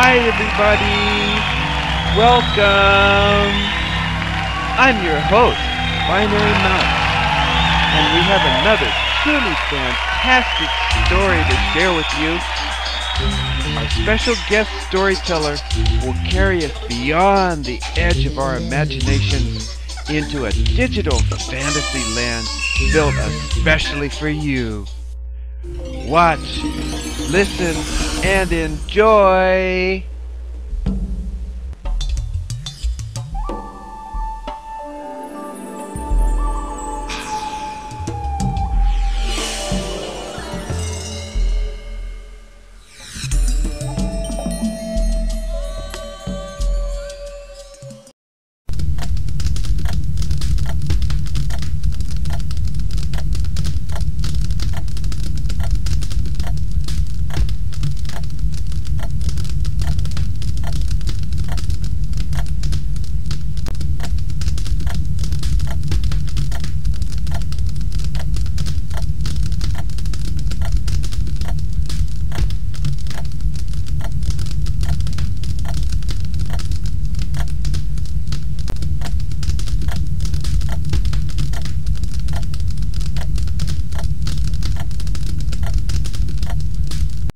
Hi everybody! Welcome! I'm your host, Binary Mouse, and we have another truly fantastic story to share with you. Our special guest storyteller will carry us beyond the edge of our imaginations into a digital fantasy land built especially for you. Watch, listen, and enjoy!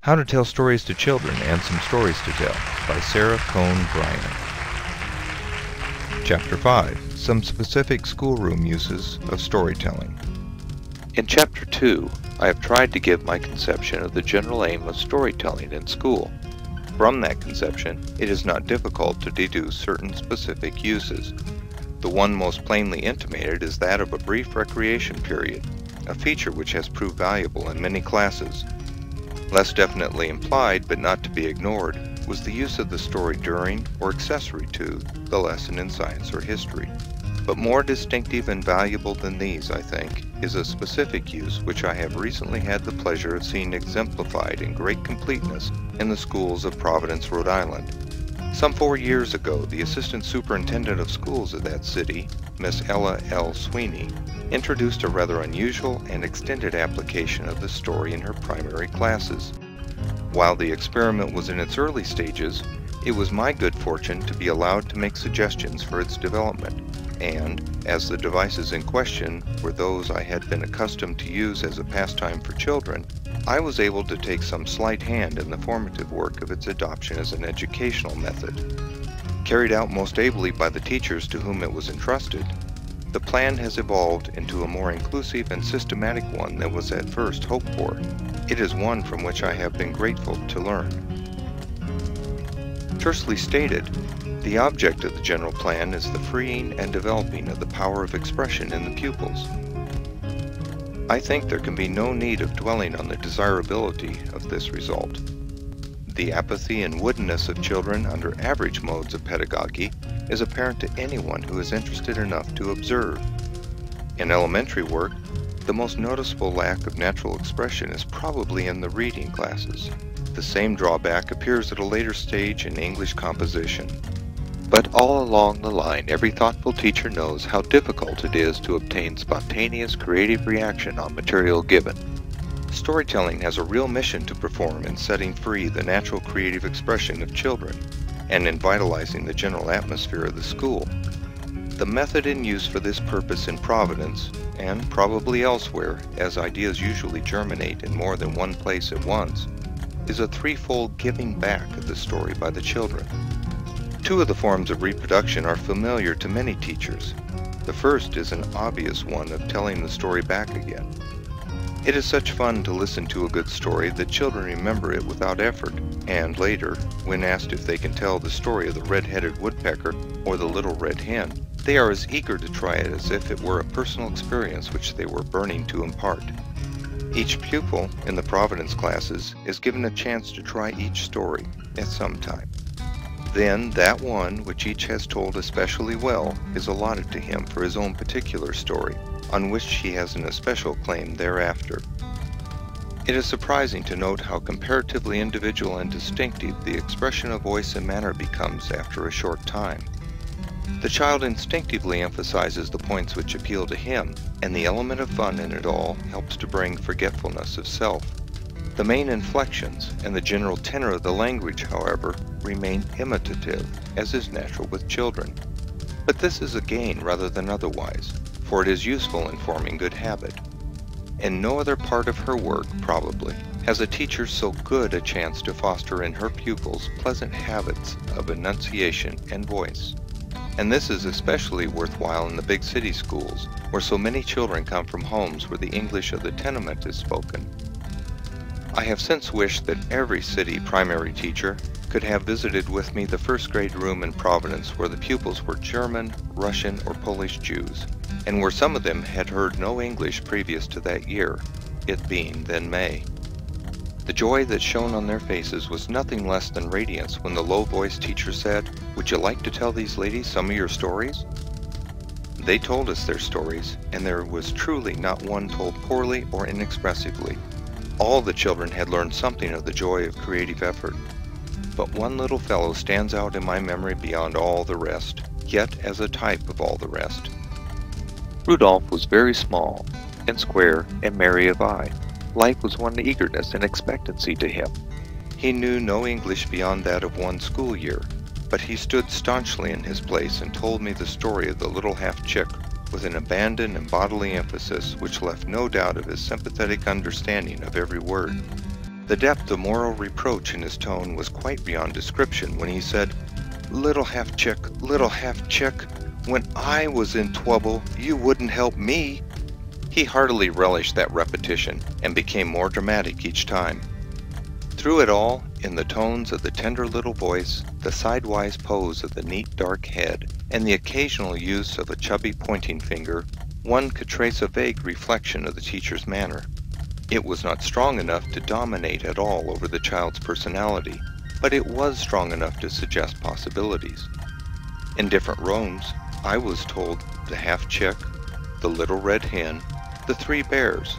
How to Tell Stories to Children and Some Stories to Tell by Sarah Cohn Bryant. Chapter 5. Some Specific Schoolroom Uses of Storytelling. In Chapter 2, I have tried to give my conception of the general aim of storytelling in school. From that conception, it is not difficult to deduce certain specific uses. The one most plainly intimated is that of a brief recreation period, a feature which has proved valuable in many classes. Less definitely implied, but not to be ignored, was the use of the story during or accessory to the lesson in science or history. But more distinctive and valuable than these, I think, is a specific use which I have recently had the pleasure of seeing exemplified in great completeness in the schools of Providence, Rhode Island. Some 4 years ago, the assistant superintendent of schools of that city, Miss Ella L. Sweeney, introduced a rather unusual and extended application of the story in her primary classes. While the experiment was in its early stages, it was my good fortune to be allowed to make suggestions for its development, and, as the devices in question were those I had been accustomed to use as a pastime for children, I was able to take some slight hand in the formative work of its adoption as an educational method. Carried out most ably by the teachers to whom it was entrusted, the plan has evolved into a more inclusive and systematic one than was at first hoped for. It is one from which I have been grateful to learn. Tersely stated, the object of the general plan is the freeing and developing of the power of expression in the pupils. I think there can be no need of dwelling on the desirability of this result. The apathy and woodenness of children under average modes of pedagogy is apparent to anyone who is interested enough to observe. In elementary work, the most noticeable lack of natural expression is probably in the reading classes. The same drawback appears at a later stage in English composition. But all along the line, every thoughtful teacher knows how difficult it is to obtain spontaneous creative reaction on material given. Storytelling has a real mission to perform in setting free the natural creative expression of children and in vitalizing the general atmosphere of the school. The method in use for this purpose in Providence, and probably elsewhere, as ideas usually germinate in more than one place at once, is a threefold giving back of the story by the children. Two of the forms of reproduction are familiar to many teachers. The first is an obvious one of telling the story back again. It is such fun to listen to a good story that children remember it without effort, and later, when asked if they can tell the story of the red-headed woodpecker or the little red hen, they are as eager to try it as if it were a personal experience which they were burning to impart. Each pupil in the Providence classes is given a chance to try each story at some time. Then that one which each has told especially well is allotted to him for his own particular story, on which he has an especial claim thereafter. It is surprising to note how comparatively individual and distinctive the expression of voice and manner becomes after a short time. The child instinctively emphasizes the points which appeal to him, and the element of fun in it all helps to bring forgetfulness of self. The main inflections and the general tenor of the language, however, remain imitative, as is natural with children. But this is a gain rather than otherwise, for it is useful in forming good habit. In no other part of her work, probably, has a teacher so good a chance to foster in her pupils pleasant habits of enunciation and voice. And this is especially worthwhile in the big city schools, where so many children come from homes where the English of the tenement is spoken. I have since wished that every city primary teacher could have visited with me the first grade room in Providence where the pupils were German, Russian, or Polish Jews, and where some of them had heard no English previous to that year, it being then May. The joy that shone on their faces was nothing less than radiance when the low-voiced teacher said, "Would you like to tell these ladies some of your stories?" They told us their stories, and there was truly not one told poorly or inexpressively. All the children had learned something of the joy of creative effort. But one little fellow stands out in my memory beyond all the rest, yet as a type of all the rest. Rudolph was very small, and square, and merry of eye. Life was one eagerness and expectancy to him. He knew no English beyond that of one school year, but he stood staunchly in his place and told me the story of the little half-chick with an abandon and bodily emphasis which left no doubt of his sympathetic understanding of every word. The depth of moral reproach in his tone was quite beyond description when he said, little half-chick, when I was in trouble, you wouldn't help me." He heartily relished that repetition and became more dramatic each time. Through it all, in the tones of the tender little voice, the sidewise pose of the neat dark head, and the occasional use of a chubby pointing finger, one could trace a vague reflection of the teacher's manner. It was not strong enough to dominate at all over the child's personality, but it was strong enough to suggest possibilities. In different rooms, I was told the half-chick, the little red hen, the three bears,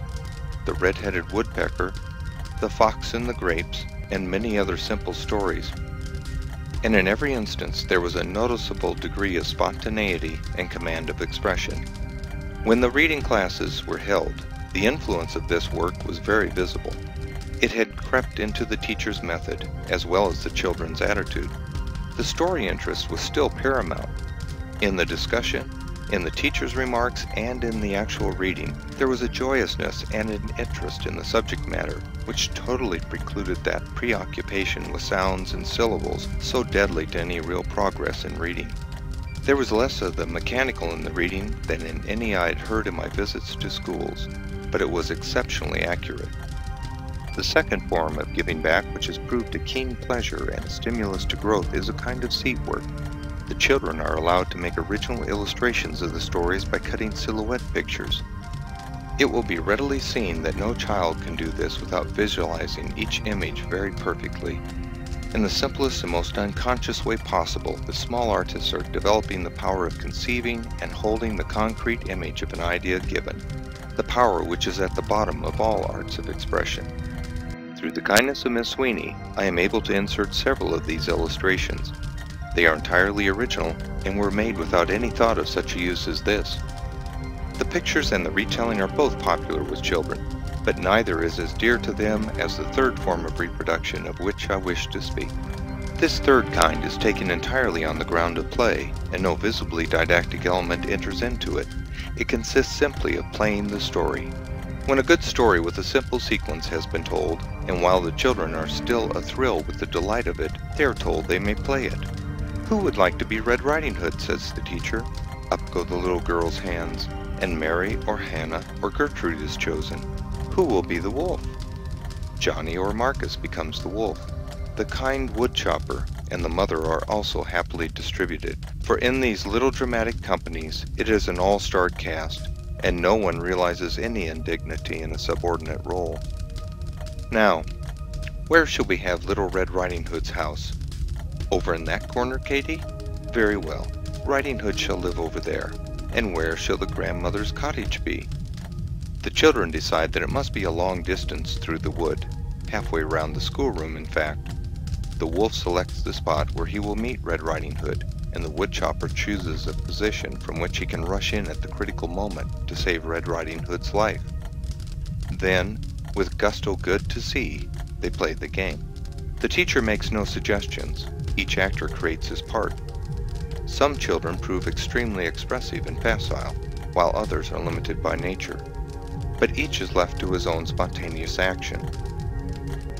the red-headed woodpecker, the fox and the grapes, and many other simple stories. And in every instance there was a noticeable degree of spontaneity and command of expression. When the reading classes were held, the influence of this work was very visible. It had crept into the teacher's method, as well as the children's attitude. The story interest was still paramount. In the discussion, in the teacher's remarks, and in the actual reading, there was a joyousness and an interest in the subject matter which totally precluded that preoccupation with sounds and syllables so deadly to any real progress in reading. There was less of the mechanical in the reading than in any I had heard in my visits to schools, but it was exceptionally accurate. The second form of giving back which has proved a keen pleasure and a stimulus to growth is a kind of seat work. The children are allowed to make original illustrations of the stories by cutting silhouette pictures. It will be readily seen that no child can do this without visualizing each image very perfectly. In the simplest and most unconscious way possible, the small artists are developing the power of conceiving and holding the concrete image of an idea given, the power which is at the bottom of all arts of expression. Through the kindness of Miss Sweeney, I am able to insert several of these illustrations. They are entirely original and were made without any thought of such a use as this. The pictures and the retelling are both popular with children, but neither is as dear to them as the third form of reproduction of which I wish to speak. This third kind is taken entirely on the ground of play, and no visibly didactic element enters into it. It consists simply of playing the story. When a good story with a simple sequence has been told, and while the children are still athrill with the delight of it, they are told they may play it. "Who would like to be Red Riding Hood?" says the teacher. Up go the little girls' hands, and Mary or Hannah or Gertrude is chosen. Who will be the wolf? Johnny or Marcus becomes the wolf. The kind woodchopper and the mother are also happily distributed, for in these little dramatic companies it is an all-star cast, and no one realizes any indignity in a subordinate role. Now, where shall we have Little Red Riding Hood's house? Over in that corner, Katie? Very well. Riding Hood shall live over there. And where shall the grandmother's cottage be? The children decide that it must be a long distance through the wood, halfway round the schoolroom, in fact. The wolf selects the spot where he will meet Red Riding Hood, and the woodchopper chooses a position from which he can rush in at the critical moment to save Red Riding Hood's life. Then, With gusto good to see, they play the game. The teacher makes no suggestions. Each actor creates his part. Some children prove extremely expressive and facile, while others are limited by nature. But each is left to his own spontaneous action.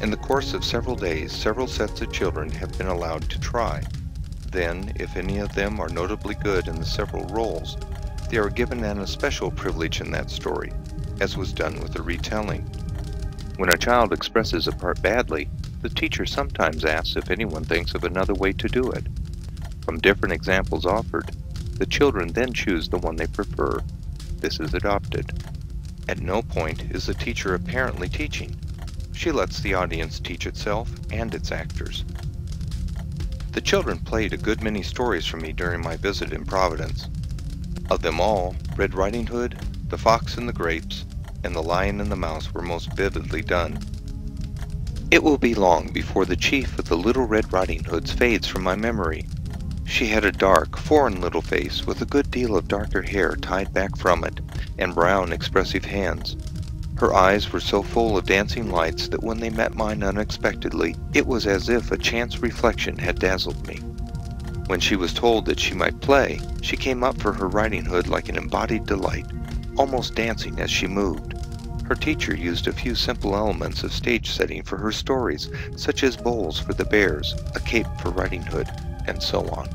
In the course of several days, several sets of children have been allowed to try. Then, if any of them are notably good in the several roles, they are given an especial privilege in that story, as was done with the retelling. When a child expresses a part badly, the teacher sometimes asks if anyone thinks of another way to do it. From different examples offered, the children then choose the one they prefer. This is adopted. At no point is the teacher apparently teaching. She lets the audience teach itself and its actors. The children played a good many stories for me during my visit in Providence. Of them all, Red Riding Hood, The Fox and the Grapes, and The Lion and the Mouse were most vividly done. It will be long before the chief of the Little Red Riding Hoods fades from my memory. She had a dark, foreign little face with a good deal of darker hair tied back from it, and brown, expressive hands. Her eyes were so full of dancing lights that when they met mine unexpectedly, it was as if a chance reflection had dazzled me. When she was told that she might play, she came up for her riding hood like an embodied delight, almost dancing as she moved. Her teacher used a few simple elements of stage setting for her stories, such as bowls for the bears, a cape for Riding Hood, and so on.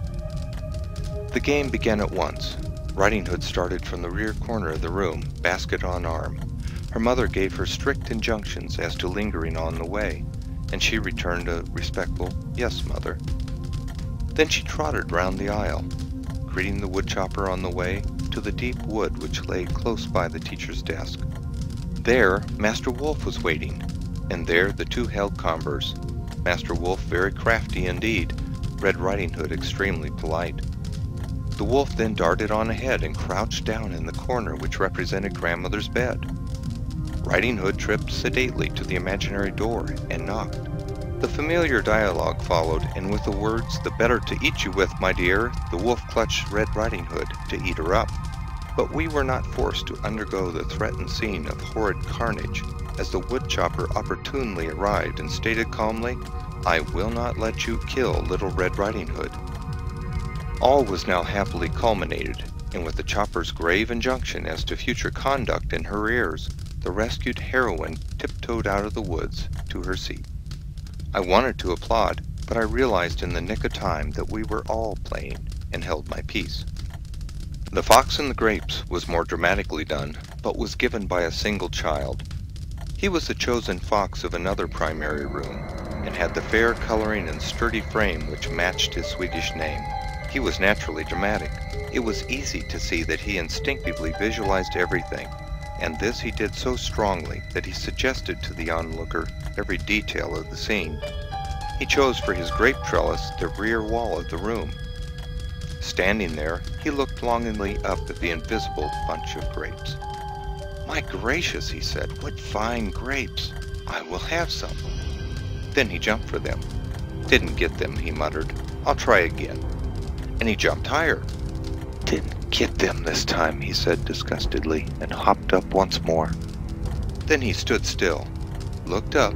The game began at once. Riding Hood started from the rear corner of the room, basket on arm. Her mother gave her strict injunctions as to lingering on the way, and she returned a respectful, "Yes, mother." Then she trotted round the aisle, greeting the woodchopper on the way to the deep wood which lay close by the teacher's desk. There, Master Wolf was waiting, and there the two held converse. Master Wolf very crafty indeed, Red Riding Hood extremely polite. The wolf then darted on ahead and crouched down in the corner which represented grandmother's bed. Riding Hood tripped sedately to the imaginary door and knocked. The familiar dialogue followed, and with the words, "The better to eat you with, my dear," the wolf clutched Red Riding Hood to eat her up. But we were not forced to undergo the threatened scene of horrid carnage, as the woodchopper opportunely arrived and stated calmly, "I will not let you kill Little Red Riding Hood." All was now happily culminated, and with the chopper's grave injunction as to future conduct in her ears, the rescued heroine tiptoed out of the woods to her seat. I wanted to applaud, but I realized in the nick of time that we were all playing, and held my peace. The Fox and the Grapes was more dramatically done, but was given by a single child. He was the chosen fox of another primary room, and had the fair coloring and sturdy frame which matched his Swedish name. He was naturally dramatic. It was easy to see that he instinctively visualized everything, and this he did so strongly that he suggested to the onlooker every detail of the scene. He chose for his grape trellis the rear wall of the room. Standing there, he looked longingly up at the invisible bunch of grapes. "My gracious," he said, "what fine grapes! I will have some." Then he jumped for them. "Didn't get them," he muttered. "I'll try again." And he jumped higher. "Didn't get them this time," he said disgustedly, and hopped up once more. Then he stood still, looked up,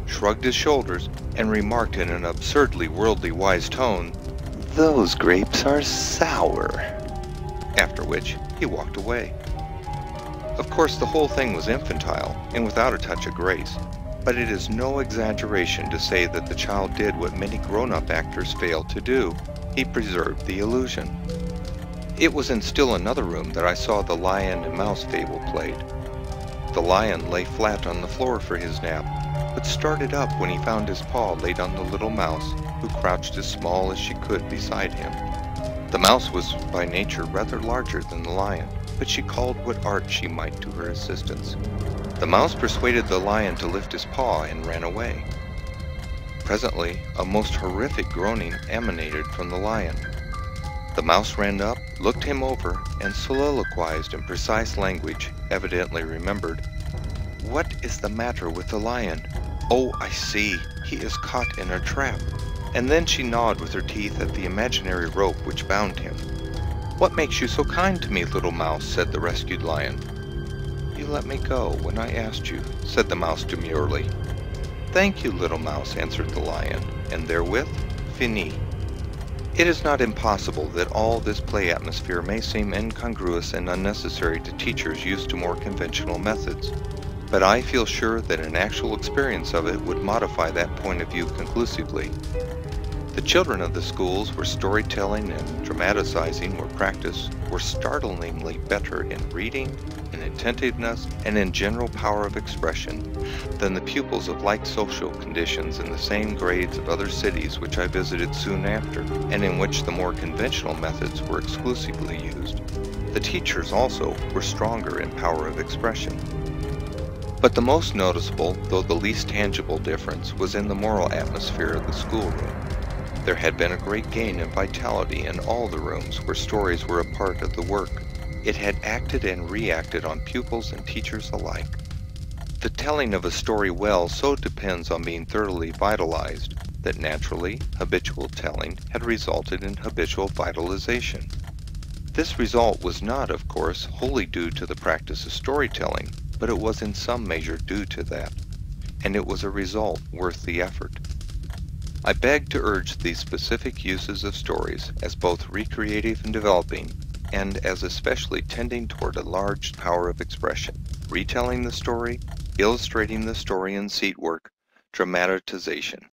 shrugged his shoulders, and remarked in an absurdly worldly wise tone, "Those grapes are sour." After which he walked away. Of course, the whole thing was infantile, and without a touch of grace, but it is no exaggeration to say that the child did what many grown-up actors fail to do. He preserved the illusion. It was in still another room that I saw the lion and mouse fable played. The lion lay flat on the floor for his nap, but started up when he found his paw laid on the little mouse, who crouched as small as she could beside him. The mouse was by nature rather larger than the lion, but she called what art she might to her assistance. The mouse persuaded the lion to lift his paw and ran away. Presently, a most horrific groaning emanated from the lion. The mouse ran up, looked him over, and soliloquized in precise language, evidently remembered, "What is the matter with the lion? Oh, I see, he is caught in a trap." And then she gnawed with her teeth at the imaginary rope which bound him. "What makes you so kind to me, little mouse?" said the rescued lion. "You you let me go when I asked you?" said the mouse demurely. "Thank you, little mouse," answered the lion, and therewith, fini. It is not impossible that all this play atmosphere may seem incongruous and unnecessary to teachers used to more conventional methods, but I feel sure that an actual experience of it would modify that point of view conclusively. The children of the schools where storytelling and dramatizing were practiced were startlingly better in reading, in attentiveness, and in general power of expression than the pupils of like social conditions in the same grades of other cities which I visited soon after, and in which the more conventional methods were exclusively used. The teachers also were stronger in power of expression. But the most noticeable, though the least tangible difference, was in the moral atmosphere of the schoolroom. There had been a great gain in vitality in all the rooms where stories were a part of the work. It had acted and reacted on pupils and teachers alike. The telling of a story well so depends on being thoroughly vitalized that naturally habitual telling had resulted in habitual vitalization. This result was not, of course, wholly due to the practice of storytelling, but it was in some measure due to that, and it was a result worth the effort. I beg to urge these specific uses of stories as both recreative and developing, and as especially tending toward a large power of expression, retelling the story, illustrating the story in seat work, dramatization.